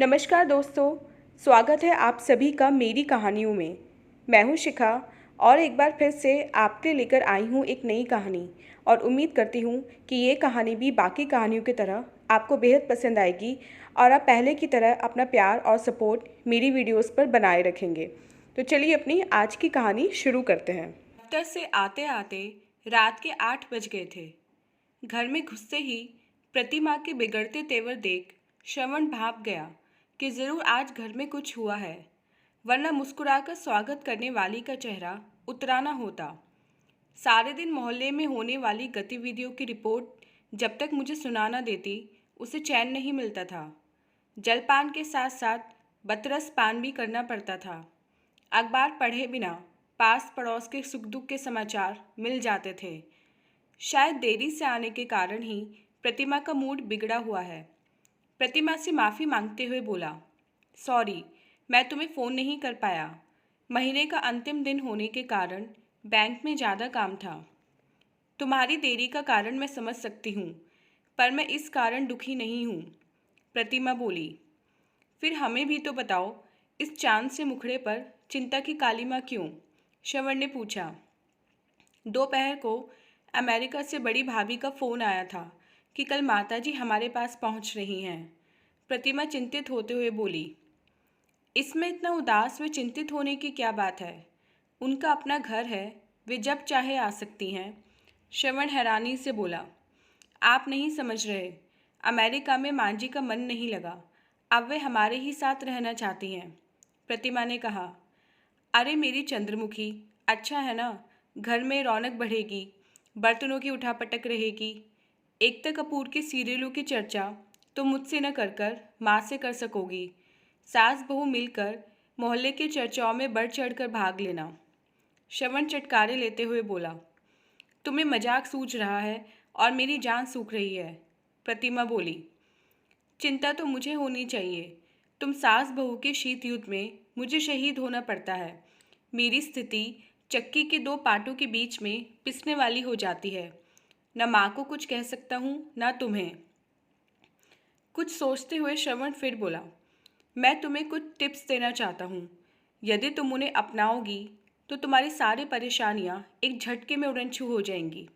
नमस्कार दोस्तों, स्वागत है आप सभी का मेरी कहानियों में। मैं हूं शिखा और एक बार फिर से आपके लेकर आई हूं एक नई कहानी और उम्मीद करती हूं कि ये कहानी भी बाकी कहानियों की तरह आपको बेहद पसंद आएगी और आप पहले की तरह अपना प्यार और सपोर्ट मेरी वीडियोस पर बनाए रखेंगे। तो चलिए अपनी आज की कहानी शुरू करते हैं। दफ्तर से आते आते रात के 8 बज गए थे। घर में घुसते ही प्रतिमा के बिगड़ते तेवर देख श्रवण भाप गया कि जरूर आज घर में कुछ हुआ है, वरना मुस्कुराकर स्वागत करने वाली का चेहरा उतराना होता। सारे दिन मोहल्ले में होने वाली गतिविधियों की रिपोर्ट जब तक मुझे सुना न देती उसे चैन नहीं मिलता था। जलपान के साथ साथ बतरस पान भी करना पड़ता था। अखबार पढ़े बिना पास पड़ोस के सुख दुख के समाचार मिल जाते थे। शायद देरी से आने के कारण ही प्रतिमा का मूड बिगड़ा हुआ है। प्रतिमा से माफ़ी मांगते हुए बोला, सॉरी, मैं तुम्हें फ़ोन नहीं कर पाया। महीने का अंतिम दिन होने के कारण बैंक में ज़्यादा काम था। तुम्हारी देरी का कारण मैं समझ सकती हूँ, पर मैं इस कारण दुखी नहीं हूँ, प्रतिमा बोली। फिर हमें भी तो बताओ, इस चांद से मुखड़े पर चिंता की कालीमा क्यों? श्रवण ने पूछा। दोपहर को अमेरिका से बड़ी भाभी का फ़ोन आया था कि कल माताजी हमारे पास पहुंच रही हैं। प्रतिमा चिंतित होते हुए बोली। इसमें इतना उदास व चिंतित होने की क्या बात है? उनका अपना घर है, वे जब चाहे आ सकती हैं। श्रवण हैरानी से बोला, आप नहीं समझ रहे, अमेरिका में माँ जी का मन नहीं लगा, अब वे हमारे ही साथ रहना चाहती हैं। प्रतिमा ने कहा, अरे मेरी चंद्रमुखी, अच्छा है ना, घर में रौनक बढ़ेगी, बर्तनों की उठापटक रहेगी। एकता कपूर के सीरियलों की चर्चा तो मुझसे न कर माँ से कर सकोगी। सास बहू मिलकर मोहल्ले की चर्चाओं में बढ़ चढ़ कर भाग लेना। श्रवण चटकारे लेते हुए बोला, तुम्हें मजाक सूझ रहा है और मेरी जान सूख रही है। प्रतिमा बोली, चिंता तो मुझे होनी चाहिए। तुम सास बहू के शीत युद्ध में मुझे शहीद होना पड़ता है। मेरी स्थिति चक्की के दो पाटों के बीच में पिसने वाली हो जाती है। न माँ को कुछ कह सकता हूँ, न तुम्हें। कुछ सोचते हुए श्रवण फिर बोला, मैं तुम्हें कुछ टिप्स देना चाहता हूँ। यदि तुम उन्हें अपनाओगी तो तुम्हारी सारी परेशानियाँ एक झटके में उड़नछू हो जाएंगी।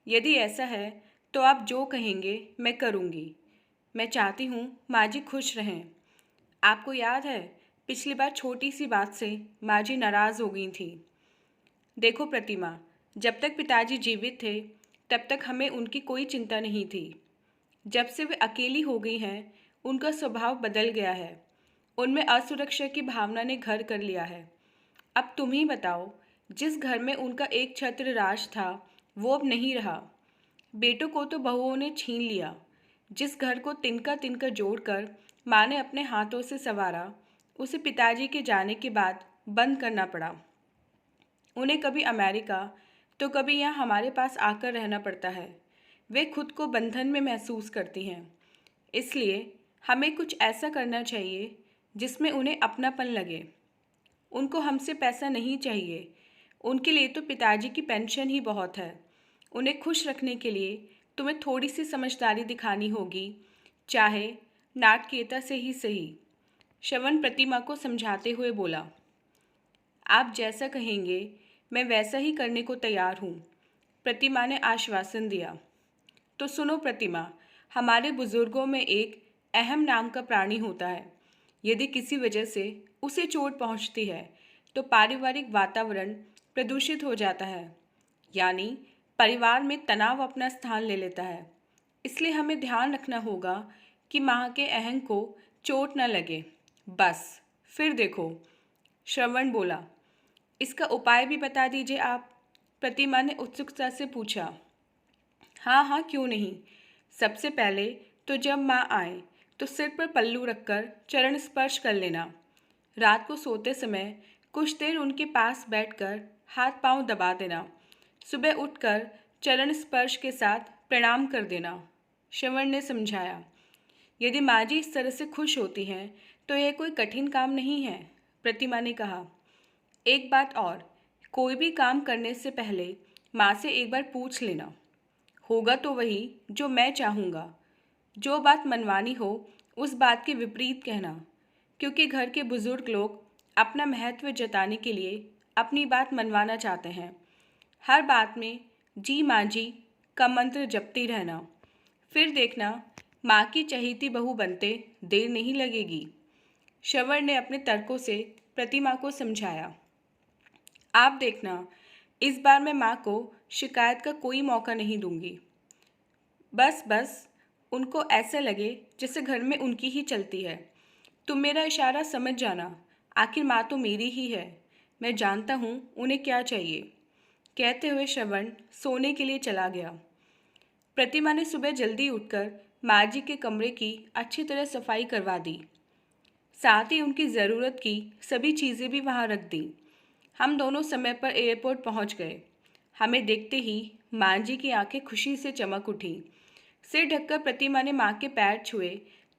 यदि ऐसा है तो आप जो कहेंगे मैं करूँगी। मैं चाहती हूँ माँ जी खुश रहें। आपको याद है, पिछली बार छोटी सी बात से माँ जी नाराज़ हो गई थी। देखो प्रतिमा, जब तक पिताजी जीवित थे तब तक हमें उनकी कोई चिंता नहीं थी। जब से वे अकेली हो गई हैं, उनका स्वभाव बदल गया है। उनमें असुरक्षा की भावना ने घर कर लिया है। अब तुम ही बताओ, जिस घर में उनका एक छत्र राज था वो अब नहीं रहा। बेटों को तो बहुओं ने छीन लिया। जिस घर को तिनका तिनका जोड़कर माँ ने अपने हाथों से संवारा, उसे पिताजी के जाने के बाद बंद करना पड़ा। उन्हें कभी अमेरिका तो कभी यहाँ हमारे पास आकर रहना पड़ता है। वे खुद को बंधन में महसूस करती हैं। इसलिए हमें कुछ ऐसा करना चाहिए जिसमें उन्हें अपनापन लगे। उनको हमसे पैसा नहीं चाहिए, उनके लिए तो पिताजी की पेंशन ही बहुत है। उन्हें खुश रखने के लिए तुम्हें थोड़ी सी समझदारी दिखानी होगी, चाहे नाटकीयता से ही सही। श्रवण प्रतिमा को समझाते हुए बोला, आप जैसा कहेंगे मैं वैसा ही करने को तैयार हूँ। प्रतिमा ने आश्वासन दिया। तो सुनो प्रतिमा, हमारे बुजुर्गों में एक अहम नाम का प्राणी होता है। यदि किसी वजह से उसे चोट पहुँचती है तो पारिवारिक वातावरण प्रदूषित हो जाता है, यानी परिवार में तनाव अपना स्थान ले लेता है। इसलिए हमें ध्यान रखना होगा कि माँ के अहंग को चोट न लगे। बस, फिर देखो। श्रवण बोला, इसका उपाय भी बता दीजिए आप। प्रतिमा ने उत्सुकता से पूछा। हाँ हाँ, क्यों नहीं। सबसे पहले तो जब माँ आए तो सिर पर पल्लू रखकर चरण स्पर्श कर लेना। रात को सोते समय कुछ देर उनके पास बैठकर हाथ पांव दबा देना। सुबह उठकर चरण स्पर्श के साथ प्रणाम कर देना। श्रवण ने समझाया। यदि माँ जी इस तरह से खुश होती हैं तो यह कोई कठिन काम नहीं है, प्रतिमा ने कहा। एक बात और, कोई भी काम करने से पहले माँ से एक बार पूछ लेना। होगा तो वही जो मैं चाहूँगा। जो बात मनवानी हो उस बात के विपरीत कहना, क्योंकि घर के बुजुर्ग लोग अपना महत्व जताने के लिए अपनी बात मनवाना चाहते हैं। हर बात में जी माँ जी का मंत्र जपती रहना। फिर देखना, माँ की चहेती बहू बनते देर नहीं लगेगी। श्रवण ने अपने तर्कों से प्रतिमा को समझाया। आप देखना, इस बार मैं माँ को शिकायत का कोई मौका नहीं दूंगी। बस बस उनको ऐसे लगे जैसे घर में उनकी ही चलती है। तुम मेरा इशारा समझ जाना, आखिर माँ तो मेरी ही है। मैं जानता हूँ उन्हें क्या चाहिए। कहते हुए श्रवण सोने के लिए चला गया। प्रतिमा ने सुबह जल्दी उठकर माँ जी के कमरे की अच्छी तरह सफाई करवा दी। साथ ही उनकी ज़रूरत की सभी चीज़ें भी वहाँ रख दी। हम दोनों समय पर एयरपोर्ट पहुँच गए। हमें देखते ही माँ जी की आंखें खुशी से चमक उठी। सिर ढककर प्रतिमा ने माँ के पैर छुए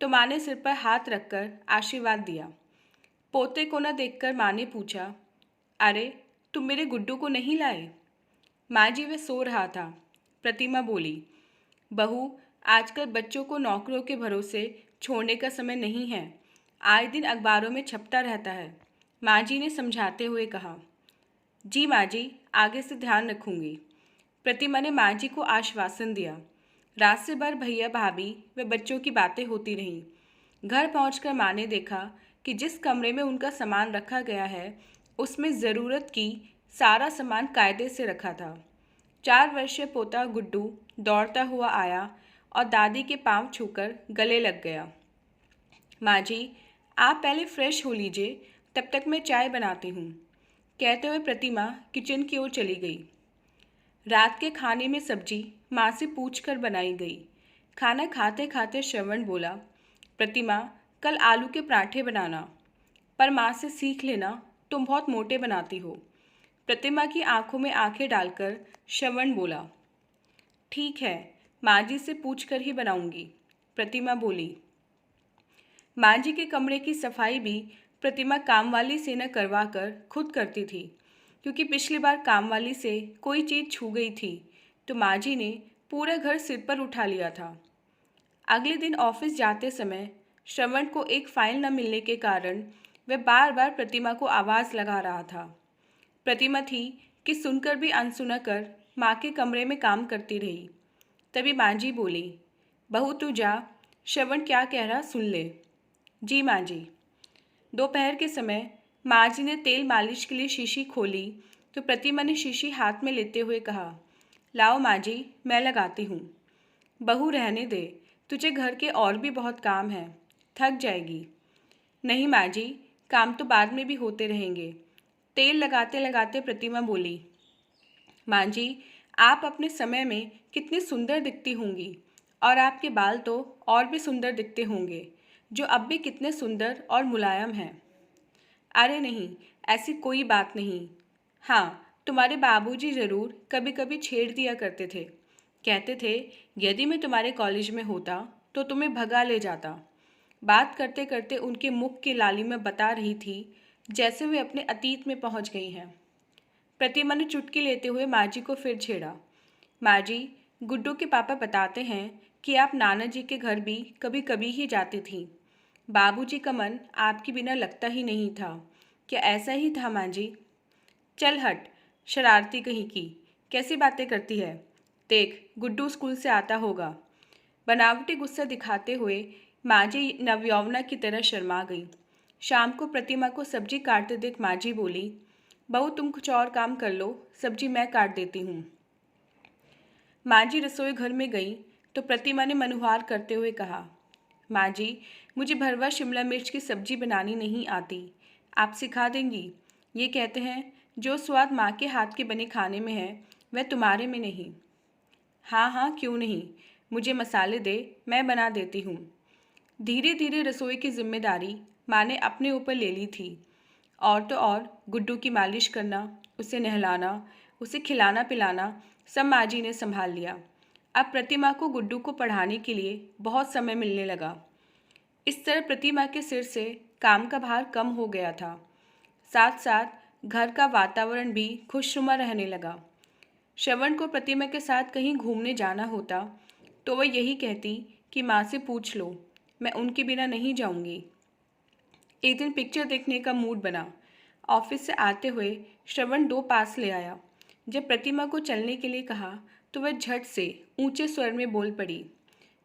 तो माँ ने सिर पर हाथ रखकर आशीर्वाद दिया। पोते को न देखकर माँ ने पूछा, अरे तुम मेरे गुड्डू को नहीं लाए? माँ जी वह सो रहा था। प्रतिमा बोली, बहू आजकल बच्चों को नौकरों के भरोसे छोड़ने का समय नहीं है। आए दिन अखबारों में छपता रहता है। माँ जी ने समझाते हुए कहा। जी माँ जी, आगे से ध्यान रखूंगी। प्रतिमा ने माँ जी को आश्वासन दिया। रात से भर भैया भाभी व बच्चों की बातें होती रहीं। घर पहुंचकर माँ ने देखा कि जिस कमरे में उनका सामान रखा गया है उसमें ज़रूरत की सारा सामान कायदे से रखा था। 4 वर्षीय पोता गुड्डू दौड़ता हुआ आया और दादी के पांव छूकर गले लग गया। माँ जी, आप पहले फ्रेश हो लीजिए, तब तक मैं चाय बनाती हूँ। कहते हुए प्रतिमा किचन की ओर चली गई। रात के खाने में सब्जी माँ से पूछकर बनाई गई। खाना खाते खाते श्रवण बोला, प्रतिमा कल आलू के पराठे बनाना, पर माँ से सीख लेना, तुम बहुत मोटे बनाती हो। प्रतिमा की आंखों में आंखें डालकर श्रवण बोला, ठीक है, माँ जी से पूछकर ही बनाऊंगी। प्रतिमा बोली। माँ जी के कमरे की सफाई भी प्रतिमा कामवाली से न करवा कर खुद करती थी, क्योंकि पिछली बार कामवाली से कोई चीज़ छू गई थी तो माँ जी ने पूरा घर सिर पर उठा लिया था। अगले दिन ऑफिस जाते समय श्रवण को एक फाइल न मिलने के कारण वह बार बार प्रतिमा को आवाज़ लगा रहा था। प्रतिमा थी कि सुनकर भी अनसुना कर माँ के कमरे में काम करती रही। तभी माँ जी बोली, बहू तू जा, श्रवण क्या कह रहा सुन ले। जी माँ जी। दोपहर के समय माँ जी ने तेल मालिश के लिए शीशी खोली तो प्रतिमा ने शीशी हाथ में लेते हुए कहा, लाओ माँ जी, मैं लगाती हूँ। बहू रहने दे, तुझे घर के और भी बहुत काम हैं, थक जाएगी। नहीं माँ जी, काम तो बाद में भी होते रहेंगे। तेल लगाते लगाते प्रतिमा बोली, माँ जी, आप अपने समय में कितनी सुंदर दिखती होंगी, और आपके बाल तो और भी सुंदर दिखते होंगे, जो अब भी कितने सुंदर और मुलायम हैं। अरे नहीं, ऐसी कोई बात नहीं। हाँ, तुम्हारे बाबूजी ज़रूर कभी कभी छेड़ दिया करते थे। कहते थे, यदि मैं तुम्हारे कॉलेज में होता तो तुम्हें भगा ले जाता। बात करते करते उनके मुख की लालिमा बता रही थी जैसे वे अपने अतीत में पहुंच गई हैं। प्रतिमा ने चुटकी लेते हुए माँ जी को फिर छेड़ा। माँ जी, गुड्डू के पापा बताते हैं कि आप नाना जी के घर भी कभी कभी ही जाती थीं। बाबूजी का मन आपके बिना लगता ही नहीं था। क्या ऐसा ही था माँ जी? चल हट, शरारती कहीं की, कैसी बातें करती है। देख, गुड्डू स्कूल से आता होगा। बनावटी गुस्सा दिखाते हुए माँ जी नवयौवना की तरह शर्मा गई। शाम को प्रतिमा को सब्जी काटते देख माँ जी बोली, बहू तुम कुछ और काम कर लो, सब्जी मैं काट देती हूँ। माँ जी रसोई घर में गई तो प्रतिमा ने मनुहार करते हुए कहा, माँ जी, मुझे भरवा शिमला मिर्च की सब्जी बनानी नहीं आती, आप सिखा देंगी? ये कहते हैं जो स्वाद माँ के हाथ के बने खाने में है वह तुम्हारे में नहीं। हाँ हाँ, क्यों नहीं, मुझे मसाले दे, मैं बना देती हूँ। धीरे धीरे रसोई की जिम्मेदारी माँ ने अपने ऊपर ले ली थी। और तो और गुड्डू की मालिश करना, उसे नहलाना, उसे खिलाना पिलाना सब माँ जी ने संभाल लिया। अब प्रतिमा को गुड्डू को पढ़ाने के लिए बहुत समय मिलने लगा। इस तरह प्रतिमा के सिर से काम का भार कम हो गया था। साथ साथ घर का वातावरण भी खुशनुमा रहने लगा। श्रवण को प्रतिमा के साथ कहीं घूमने जाना होता तो वह यही कहती कि माँ से पूछ लो, मैं उनके बिना नहीं जाऊंगी। एक दिन पिक्चर देखने का मूड बना। ऑफिस से आते हुए श्रवण 2 पास ले आया। जब प्रतिमा को चलने के लिए कहा तो वह झट से ऊंचे स्वर में बोल पड़ी,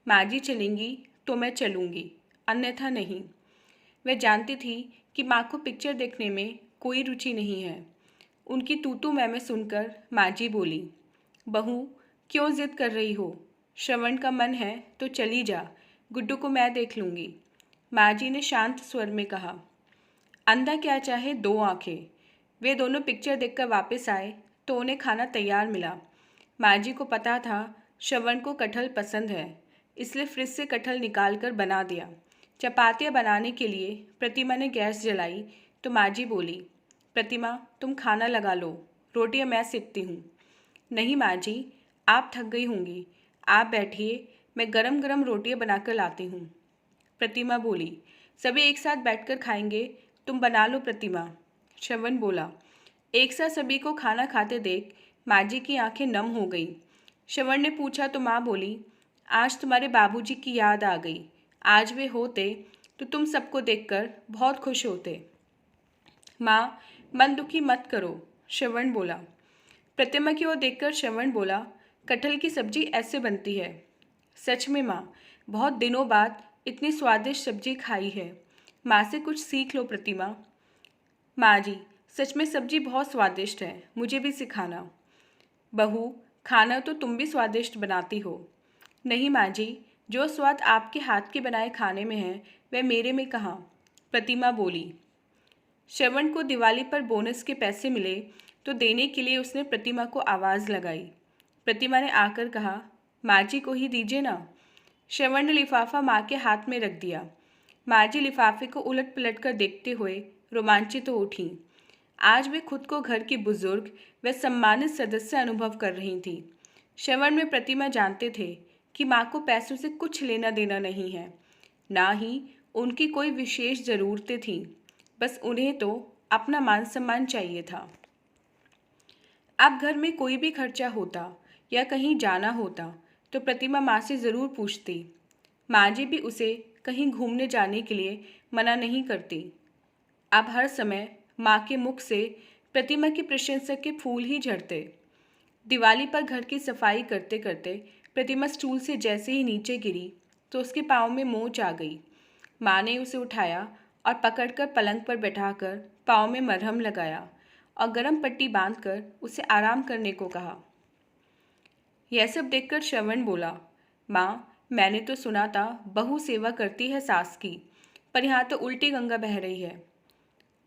माँ जी चलेंगी तो मैं चलूंगी, अन्यथा नहीं। वह जानती थी कि माँ को पिक्चर देखने में कोई रुचि नहीं है। उनकी तू मैं सुनकर माँ जी बोली, बहू क्यों जिद कर रही हो? श्रवण का मन है तो चली जा, गुड्डू को मैं देख लूँगी। माँ जी ने शांत स्वर में कहा। अंधा क्या चाहे दो आंखें। वे दोनों पिक्चर देखकर वापस आए तो उन्हें खाना तैयार मिला। माँ जी को पता था श्रवण को कटहल पसंद है, इसलिए फ्रिज से कटहल निकाल कर बना दिया। चपातियाँ बनाने के लिए प्रतिमा ने गैस जलाई तो माँ जी बोली, प्रतिमा तुम खाना लगा लो, रोटियाँ मैं सेकती हूँ। नहीं माँ जी, आप थक गई होंगी, आप बैठिए, मैं गरम गरम रोटियाँ बनाकर लाती हूँ। प्रतिमा बोली, सभी एक साथ बैठकर खाएंगे, तुम बना लो प्रतिमा। श्रवण बोला। एक साथ सभी को खाना खाते देख माँ जी की आंखें नम हो गई। श्रवण ने पूछा तो माँ बोली, आज तुम्हारे बाबूजी की याद आ गई। आज वे होते तो तुम सबको देखकर बहुत खुश होते। माँ मन दुखी मत करो, श्रवण बोला। प्रतिमा की ओर देखकर श्रवण बोला, कटहल की सब्जी ऐसे बनती है। सच में माँ, बहुत दिनों बाद इतनी स्वादिष्ट सब्जी खाई है। माँ से कुछ सीख लो प्रतिमा। माँ जी, सच में सब्जी बहुत स्वादिष्ट है, मुझे भी सिखाना। बहू, खाना तो तुम भी स्वादिष्ट बनाती हो। नहीं माँ जी, जो स्वाद आपके हाथ के बनाए खाने में है वह मेरे में कहाँ? प्रतिमा बोली। श्रवण को दिवाली पर बोनस के पैसे मिले तो देने के लिए उसने प्रतिमा को आवाज़ लगाई। प्रतिमा ने आकर कहा, माँ जी को ही दीजिए ना। श्रवण ने लिफाफा माँ के हाथ में रख दिया। माँ जी लिफाफे को उलट पलट कर देखते हुए रोमांचित हो उठी। आज वे खुद को घर की बुजुर्ग व सम्मानित सदस्य अनुभव कर रही थी। श्रवण में प्रतिमा जानते थे कि माँ को पैसों से कुछ लेना देना नहीं है, ना ही उनकी कोई विशेष ज़रूरतें थीं। बस उन्हें तो अपना मान सम्मान चाहिए था। अब घर में कोई भी खर्चा होता या कहीं जाना होता तो प्रतिमा माँ से ज़रूर पूछती। माँ जी भी उसे कहीं घूमने जाने के लिए मना नहीं करती। अब हर समय माँ के मुख से प्रतिमा की प्रशंसा के फूल ही झड़ते। दिवाली पर घर की सफाई करते करते प्रतिमा स्टूल से जैसे ही नीचे गिरी तो उसके पाँव में मोच आ गई। माँ ने उसे उठाया और पकड़कर पलंग पर बैठाकर पाँव में मरहम लगाया और गर्म पट्टी बांधकर उसे आराम करने को कहा। यह सब देखकर श्रवण बोला, माँ, मैंने तो सुना था बहू सेवा करती है सास की, पर यहाँ तो उल्टी गंगा बह रही है।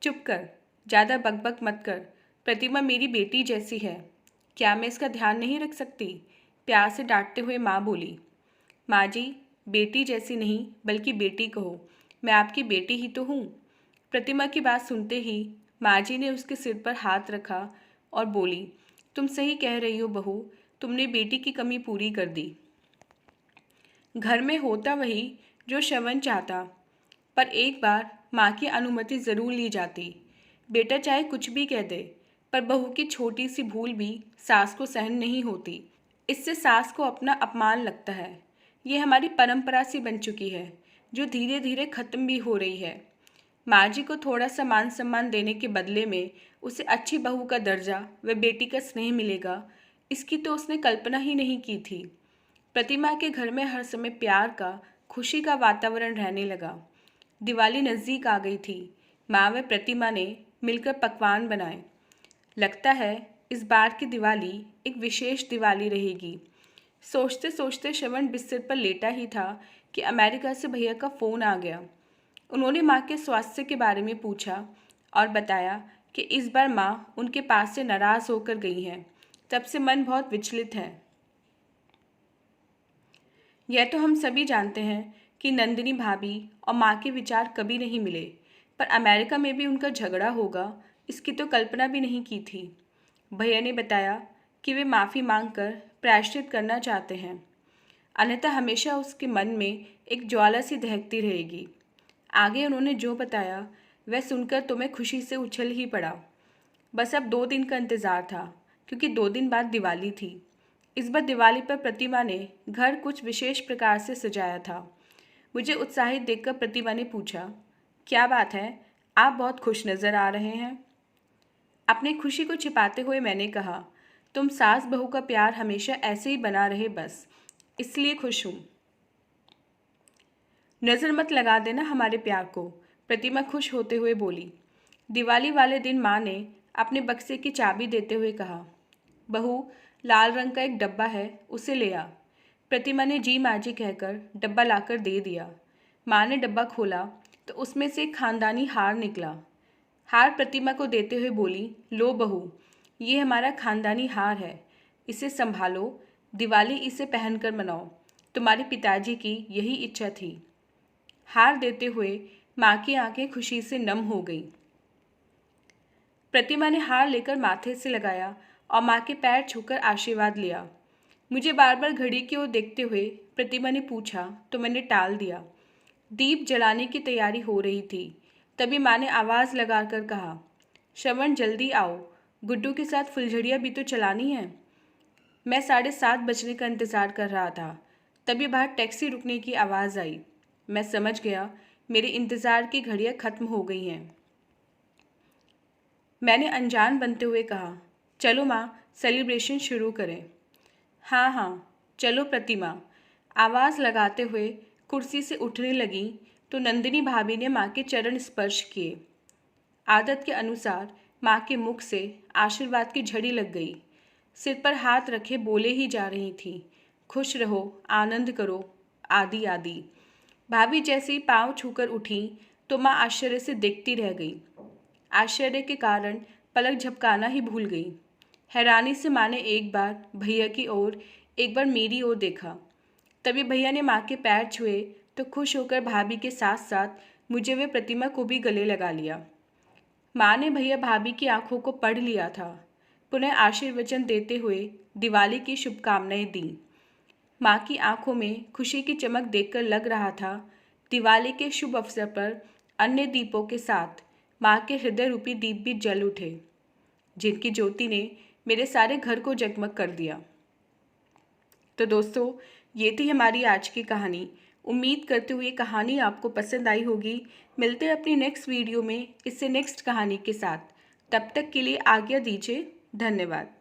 चुप कर, ज़्यादा बकबक मत कर। प्रतिमा मेरी बेटी जैसी है, क्या मैं इसका ध्यान नहीं रख सकती? प्यार से डांटते हुए माँ बोली। माँ जी, बेटी जैसी नहीं बल्कि बेटी कहो, मैं आपकी बेटी ही तो हूँ। प्रतिमा की बात सुनते ही माँ जी ने उसके सिर पर हाथ रखा और बोली, तुम सही कह रही हो बहू, तुमने बेटी की कमी पूरी कर दी। घर में होता वही जो श्रवण चाहता, पर एक बार माँ की अनुमति ज़रूर ली जाती। बेटा चाहे कुछ भी कह दे, पर बहू की छोटी सी भूल भी सास को सहन नहीं होती। इससे सास को अपना अपमान लगता है। ये हमारी परंपरा सी बन चुकी है, जो धीरे धीरे ख़त्म भी हो रही है। माँ जी को थोड़ा सा मान सम्मान देने के बदले में उसे अच्छी बहू का दर्जा व बेटी का स्नेह मिलेगा, इसकी तो उसने कल्पना ही नहीं की थी। प्रतिमा के घर में हर समय प्यार का, खुशी का वातावरण रहने लगा। दिवाली नज़दीक आ गई थी। माँ व प्रतिमा ने मिलकर पकवान बनाए। लगता है इस बार की दिवाली एक विशेष दिवाली रहेगी। सोचते सोचते श्रवण बिस्तर पर लेटा ही था कि अमेरिका से भैया का फ़ोन आ गया। उन्होंने माँ के स्वास्थ्य के बारे में पूछा और बताया कि इस बार माँ उनके पास से नाराज़ होकर गई हैं। तब से मन बहुत विचलित है। यह तो हम सभी जानते हैं कि नंदिनी भाभी और माँ के विचार कभी नहीं मिले, पर अमेरिका में भी उनका झगड़ा होगा, इसकी तो कल्पना भी नहीं की थी। भैया ने बताया कि वे माफ़ी मांगकर प्रायश्चित करना चाहते हैं, अन्यथा हमेशा उसके मन में एक ज्वाला सी दहकती रहेगी। आगे उन्होंने जो बताया वह सुनकर तो मैं खुशी से उछल ही पड़ा। बस अब 2 दिन का इंतज़ार था, क्योंकि 2 दिन बाद दिवाली थी। इस बार दिवाली पर प्रतिमा ने घर कुछ विशेष प्रकार से सजाया था। मुझे उत्साहित देखकर प्रतिमा ने पूछा, क्या बात है, आप बहुत खुश नज़र आ रहे हैं। अपनी खुशी को छिपाते हुए मैंने कहा, तुम सास बहू का प्यार हमेशा ऐसे ही बना रहे, बस इसलिए खुश हूँ। नज़र मत लगा देना हमारे प्यार को, प्रतिमा खुश होते हुए बोली। दिवाली वाले दिन माँ ने अपने बक्से की चाबी देते हुए कहा, बहू, लाल रंग का एक डब्बा है, उसे ले आ। प्रतिमा ने जी माँ जी कहकर डब्बा लाकर दे दिया। माँ ने डब्बा खोला तो उसमें से एक खानदानी हार निकला। हार प्रतिमा को देते हुए बोली, लो बहू, ये हमारा खानदानी हार है, इसे संभालो, दिवाली इसे पहनकर मनाओ, तुम्हारे पिताजी की यही इच्छा थी। हार देते हुए माँ की आंखें खुशी से नम हो गईं। प्रतिमा ने हार लेकर माथे से लगाया और माँ के पैर छूकर आशीर्वाद लिया। मुझे बार बार घड़ी की ओर देखते हुए प्रतिमा ने पूछा तो मैंने टाल दिया। दीप जलाने की तैयारी हो रही थी, तभी माँ ने आवाज़ लगाकर कहा, श्रवण जल्दी आओ, गुड्डू के साथ फुलझड़ियाँ भी तो चलानी है। मैं 7:30 बजने का इंतज़ार कर रहा था, तभी बाहर टैक्सी रुकने की आवाज़ आई। मैं समझ गया मेरे इंतज़ार की घड़ियाँ ख़त्म हो गई हैं। मैंने अनजान बनते हुए कहा, चलो माँ, सेलिब्रेशन शुरू करें। हाँ हाँ, चलो प्रतिमा, आवाज़ लगाते हुए कुर्सी से उठने लगी तो नंदिनी भाभी ने माँ के चरण स्पर्श किए। आदत के अनुसार माँ के मुख से आशीर्वाद की झड़ी लग गई। सिर पर हाथ रखे बोले ही जा रही थी, खुश रहो, आनंद करो, आदि आदि। भाभी जैसे ही पाँव छूकर उठी तो माँ आश्चर्य से देखती रह गई। आश्चर्य के कारण पलक झपकाना ही भूल गई। हैरानी से माँ ने एक बार भैया की ओर, एक बार मेरी ओर देखा। तभी भैया ने माँ के पैर छुए तो खुश होकर भाभी के साथ साथ मुझे वे प्रतिमा को भी गले लगा लिया। माँ ने भैया भाभी की आंखों को पढ़ लिया था। पुनः आशीर्वचन देते हुए दिवाली की शुभकामनाएं दी। माँ की आंखों में खुशी की चमक देखकर लग रहा था दिवाली के शुभ अवसर पर अन्य दीपों के साथ माँ के हृदय रूपी दीप भी जल उठे, जिनकी ज्योति ने मेरे सारे घर को जगमग कर दिया। तो दोस्तों, ये थी हमारी आज की कहानी। उम्मीद करते हुए कहानी आपको पसंद आई होगी। मिलते हैं अपनी नेक्स्ट वीडियो में इससे नेक्स्ट कहानी के साथ। तब तक के लिए आज्ञा दीजिए। धन्यवाद।